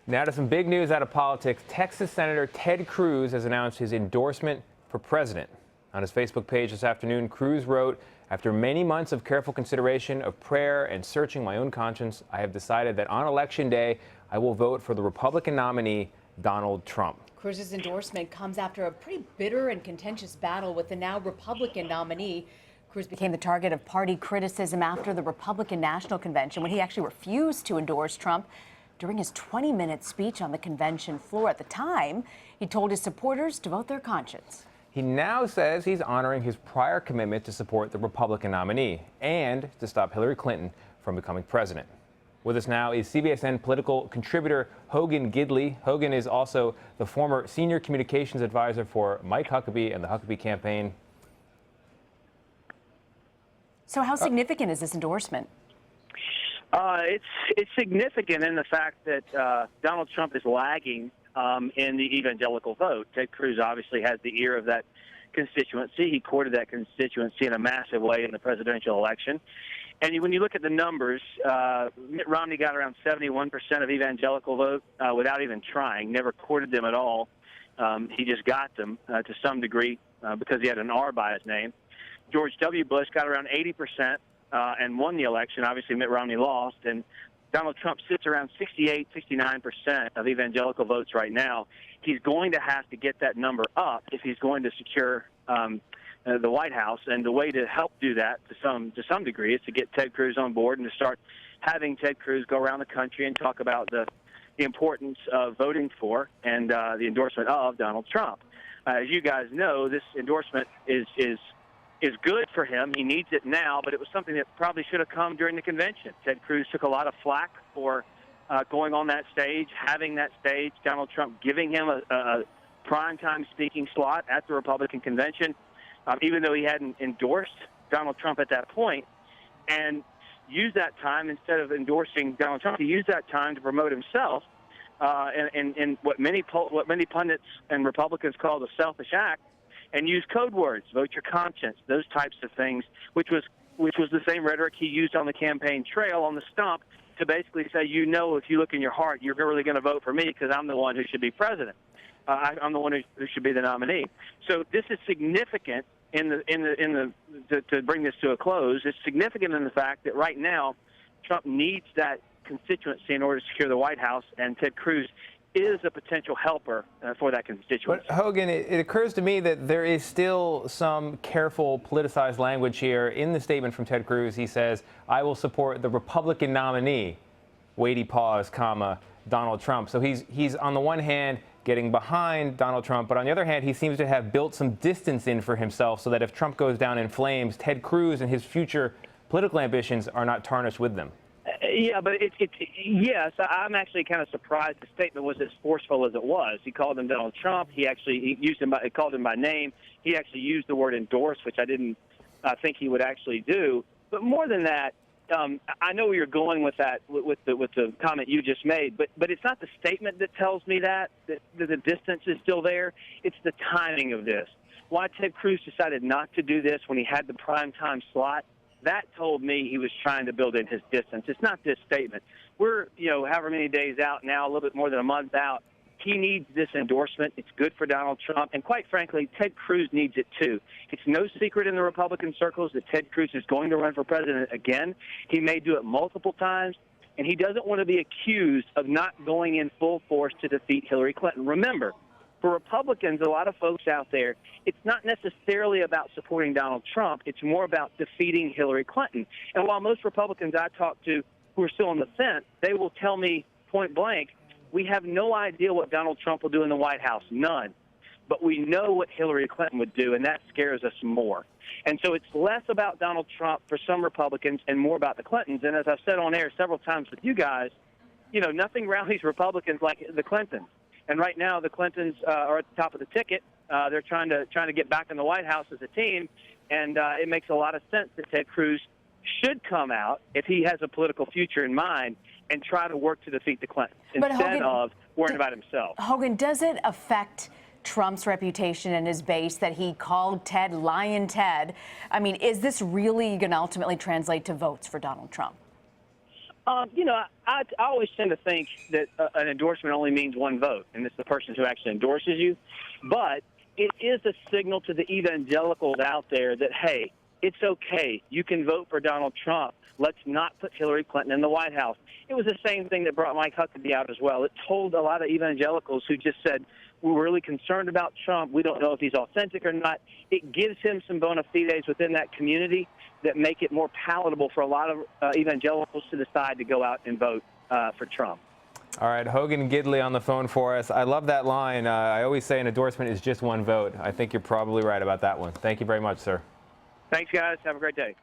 Now to some big news out of politics. Texas Senator Ted Cruz has announced his endorsement for president. On his Facebook page this afternoon, Cruz wrote, "After many months of careful consideration, of prayer, and searching my own conscience, I have decided that on Election Day, I will vote for the Republican nominee, Donald Trump." Cruz's endorsement comes after a pretty bitter and contentious battle with the now Republican nominee. Cruz became the target of party criticism after the Republican National Convention when he actually refused to endorse Trump. During his 20-minute speech on the convention floor at the time, he told his supporters to vote their conscience. He now says he's honoring his prior commitment to support the Republican nominee and to stop Hillary Clinton from becoming president. With us now is CBSN political contributor Hogan Gidley. Hogan is also the former senior communications advisor for Mike Huckabee and the Huckabee campaign. So how significant is this endorsement? It's significant in the fact that Donald Trump is lagging in the evangelical vote. Ted Cruz obviously has the ear of that constituency. He courted that constituency in a massive way in the presidential election. And when you look at the numbers, Mitt Romney got around 71% of evangelical vote without even trying, never courted them at all. He just got them to some degree because he had an R by his name. George W. Bush got around 80%. And won the election. Obviously, Mitt Romney lost, and Donald Trump sits around 68, 69% of evangelical votes right now. He's going to have to get that number up if he's going to secure the White House, and the way to help do that to some degree is to get Ted Cruz on board and to start having Ted Cruz go around the country and talk about the importance of voting for and the endorsement of Donald Trump. As you guys know, this endorsement is good for him. He needs it now, but it was something that probably should have come during the convention. Ted Cruz took a lot of flack for going on that stage, having that stage, Donald Trump giving him a primetime speaking slot at the Republican convention, even though he hadn't endorsed Donald Trump at that point, and used that time, instead of endorsing Donald Trump, he used that time to promote himself in what many pundits and Republicans call the selfish act, and use code words, vote your conscience, those types of things, which was the same rhetoric he used on the campaign trail, on the stump, to basically say, you know, if you look in your heart, you're really going to vote for me because I'm the one who should be president. I'm the one who should be the nominee. So this is significant to bring this to a close. It's significant in the fact that right now Trump needs that constituency in order to secure the White House, and Ted Cruz is a potential helper for that constituency. But Hogan, it occurs to me that there is still some careful politicized language here. In the statement from Ted Cruz, he says, "I will support the Republican nominee," weighty pause, comma, Donald Trump. So he's on the one hand getting behind Donald Trump, but on the other hand, he seems to have built some distance in for himself so that if Trump goes down in flames, Ted Cruz and his future political ambitions are not tarnished with them. Yeah, but yes, I'm actually kind of surprised the statement was as forceful as it was. He called him Donald Trump. He called him by name. He actually used the word endorse, which I didn't think he would actually do. But more than that, I know where you're going with that, with the comment you just made. But it's not the statement that tells me that the distance is still there. It's the timing of this. Why Ted Cruz decided not to do this when he had the primetime slot, that told me he was trying to build in his distance. It's not this statement. We're, however many days out now, a little bit more than a month out. He needs this endorsement. It's good for Donald Trump. And quite frankly, Ted Cruz needs it too. It's no secret in the Republican circles that Ted Cruz is going to run for president again. He may do it multiple times. And he doesn't want to be accused of not going in full force to defeat Hillary Clinton. Remember, for Republicans, a lot of folks out there, it's not necessarily about supporting Donald Trump. It's more about defeating Hillary Clinton. And while most Republicans I talk to who are still on the fence, they will tell me point blank, we have no idea what Donald Trump will do in the White House, none. But we know what Hillary Clinton would do, and that scares us more. And so it's less about Donald Trump for some Republicans and more about the Clintons. And as I've said on air several times with you guys, nothing rallies Republicans like the Clintons. And right now, the Clintons are at the top of the ticket. They're trying to get back in the White House as a team, and it makes a lot of sense that Ted Cruz should come out, if he has a political future in mind, and try to work to defeat the Clintons instead of worrying about himself. Hogan, does it affect Trump's reputation and his base that he called Ted Lion Ted? I mean, is this really going to ultimately translate to votes for Donald Trump? I always tend to think that an endorsement only means one vote, and it's the person who actually endorses you. But it is a signal to the evangelicals out there that, hey, it's okay. You can vote for Donald Trump. Let's not put Hillary Clinton in the White House. It was the same thing that brought Mike Huckabee out as well. It told a lot of evangelicals who just said, we're really concerned about Trump. We don't know if he's authentic or not. It gives him some bona fides within that community that make it more palatable for a lot of evangelicals to decide to go out and vote for Trump. All right, Hogan Gidley on the phone for us. I love that line. I always say an endorsement is just one vote. I think you're probably right about that one. Thank you very much, sir. Thanks, guys. Have a great day.